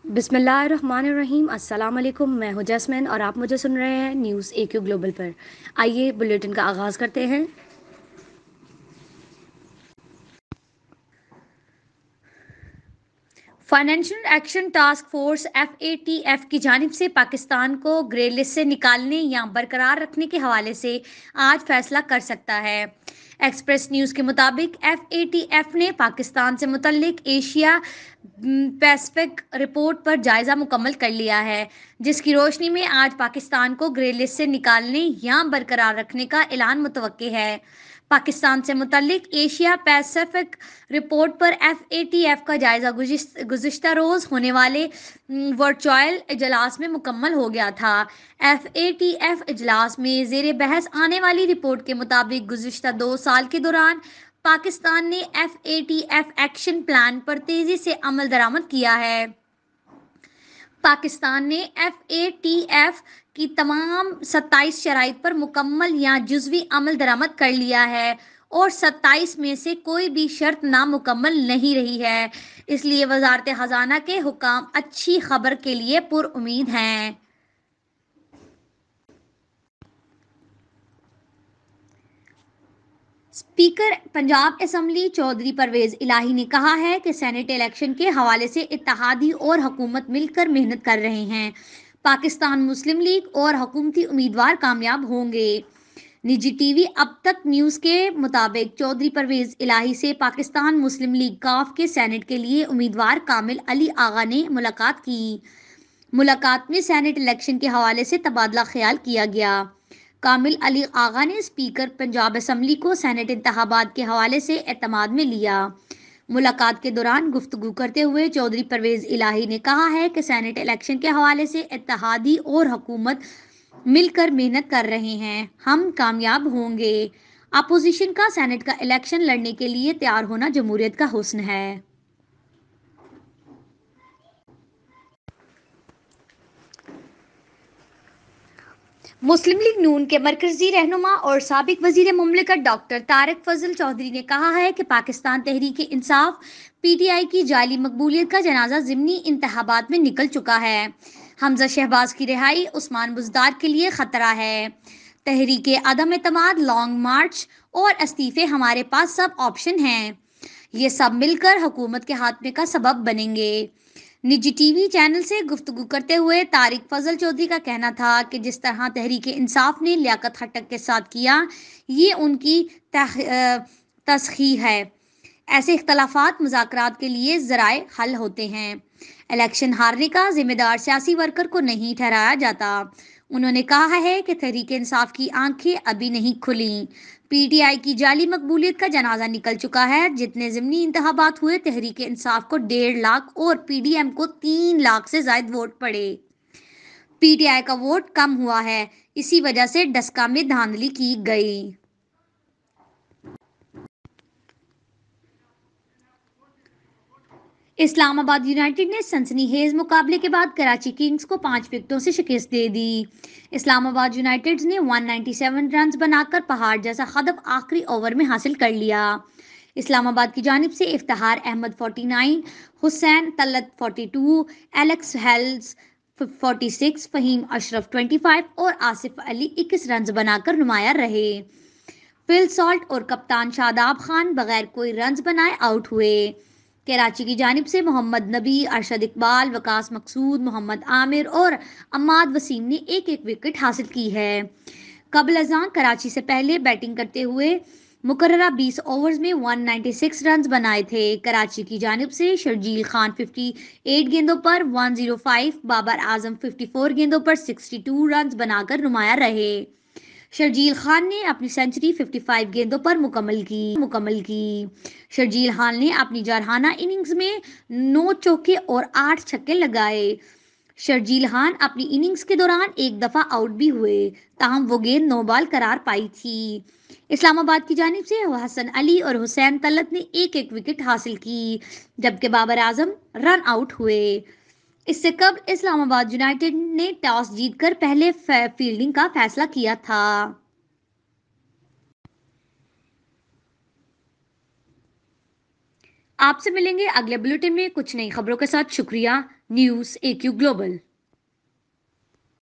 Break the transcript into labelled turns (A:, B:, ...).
A: बिस्मिल्लाहिर्रहमानिर्रहीम। अस्सलाम वालेकुम। मैं हूं जैस्मिन और आप मुझे सुन रहे हैं न्यूज़ AQ ग्लोबल पर। आइए बुलेटिन का आगाज़ करते हैं। Financial action task force FATF की जानिब से पाकिस्तान को ग्रे लिस्ट से निकालने या बरकरार रखने के हवाले से आज फैसला कर सकता है। एक्सप्रेस न्यूज़ के मुताबिक FATF ने पाकिस्तान से मुतल्लिक एशिया पैसिफिक रिपोर्ट पर जायज़ा मुकम्मल कर लिया है, जिसकी रोशनी में आज पाकिस्तान को ग्रे लिस्ट से निकालने या बरकरार रखने का ऐलान मुतवक्के है। पाकिस्तान से मुतल्लिक एशिया पैसिफिक रिपोर्ट पर FATF का जायजा गुज़िश्ता रोज़ होने वाले वर्चुअल इजलास में मुकम्मल हो गया था। FATF इजलास में ज़ेर बहस आने वाली रिपोर्ट के मुताबिक गुज़िश्ता 2 साल के दौरान पाकिस्तान ने FATF एक्शन प्लान पर तेज़ी से अमल दरामद किया है। पाकिस्तान ने FATF की तमाम 27 शराइत पर मुकम्मल या जुज़वी अमल दरामद कर लिया है और 27 में से कोई भी शर्त नामुकम्मल नहीं रही है। इसलिए वज़ारत ख़ज़ाना के हुकाम अच्छी खबर के लिए पुरउम्मीद हैं। स्पीकर पंजाब असम्बली चौधरी परवेज इलाही ने कहा है कि सेनेट इलेक्शन के हवाले से इत्तेहादी और हुकूमत मिलकर मेहनत कर रहे हैं। पाकिस्तान मुस्लिम लीग और हुकूमती उम्मीदवार कामयाब होंगे। निजी टीवी अब तक न्यूज़ के मुताबिक चौधरी परवेज इलाही से पाकिस्तान मुस्लिम लीग काफ के सेनेट के लिए उम्मीदवार कामिल अली आगा ने मुलाकात की। मुलाकात में सेनेट इलेक्शन के हवाले से तबादला ख्याल किया गया। कामिल अली आगा ने स्पीकर पंजाब असम्बली को सेनेट इंतखाबात के हवाले से एतमाद में लिया। मुलाकात के दौरान गुफ्तगू करते हुए चौधरी परवेज इलाही ने कहा है कि सेनेट इलेक्शन के हवाले से इत्तेहादी और हुकूमत मिलकर मेहनत कर रहे हैं, हम कामयाब होंगे। अपोजिशन का सेनेट का इलेक्शन लड़ने के लिए तैयार होना जमहूरियत का हुस्न है। मुस्लिम लीग नून के मरकजी रहनुमा और साबिक वजीर मुमलिकत डॉक्टर तारिक फजल चौधरी ने कहा है कि पाकिस्तान तहरीक इंसाफ PTI की जाली मकबूलियत का जनाजा ज़िमनी इंतखाबात में निकल चुका है। हमजा शहबाज की रिहाई उस्मान बुज़दार के लिए खतरा है। तहरीक अदम एतमाद, लॉन्ग मार्च और इस्तीफे, हमारे पास सब ऑप्शन हैं। ये सब मिलकर हुकूमत के हाथ में का सबब बनेंगे। निजी टीवी चैनल से गुफ्तगू करते हुए तारिक फजल चौधरी का कहना था कि जिस तरह तहरीक इंसाफ ने लियाकत खट्टक के साथ किया, ये उनकी तस्खीर है। ऐसे इख्तलाफात मुज़ाकरात के लिए ज़राए हल होते हैं। इलेक्शन हारने का जिम्मेदार सियासी वर्कर को नहीं ठहराया जाता। उन्होंने कहा है कि तहरीक इंसाफ की आंखें अभी नहीं खुली। PTI की जाली मकबूलियत का जनाजा निकल चुका है। जितने ज़िमनी इंतखाबात हुए, तहरीक इंसाफ को 1.5 लाख और PDM को 3 लाख से ज़ायद वोट पड़े। PTI का वोट कम हुआ है, इसी वजह से डस्का में धांधली की गई। इस्लामाबाद यूनाइटेड ने सनसनीखेज मुकाबले के बाद कराची किंग्स को 5 विकेटों से शिकस्त दे दी। इस्लामाबाद यूनाइटेड ने 197 रन बनाकर पहाड़ जैसा खदफ आखिरी ओवर में हासिल कर लिया। इस्लामाबाद की जानिब से इफ्तिखार अहमद 49, हुसैन तलत 42, एलेक्स हेल्स 46, फ़हीम अशरफ 25 और आसिफ अली 21 रन बनाकर नुमाया रहे। फिल सॉल्ट और कप्तान शादाब खान बगैर कोई रन बनाए आउट हुए। कराची की जानिब से मोहम्मद नबी, अरशद इकबाल, वकास मकसूद, मोहम्मद आमिर और अम्माद वसीम ने एक एक विकेट हासिल की है। कबल अज़ां कराची से पहले बैटिंग करते हुए मुकर्ररा 20 ओवर्स में 196 रन बनाए थे। कराची की जानिब से शर्जील खान 58 गेंदों पर 105, बाबर आजम 54 गेंदों पर 62 रन बनाकर नुमाया रहे। शर्जील खान ने अपनी सेंचुरी 55 गेंदों पर मुकम्मल की। शर्जील खान ने अपनी जारहाना इनिंग्स में 9 चौके और 8 छक्के लगाए। शर्जील खान अपनी इनिंग्स के दौरान एक दफ़ा आउट भी हुए, ताहम वो गेंद नो बॉल करार पाई थी। इस्लामाबाद की जानिब से हसन अली और हुसैन तलत ने एक एक विकेट हासिल की, जबकि बाबर आजम रन आउट हुए। इससे कबल इस्लामाबाद यूनाइटेड ने टॉस जीतकर पहले फील्डिंग का फैसला किया था। आपसे मिलेंगे अगले बुलेटिन में कुछ नई खबरों के साथ। शुक्रिया। News AQ global.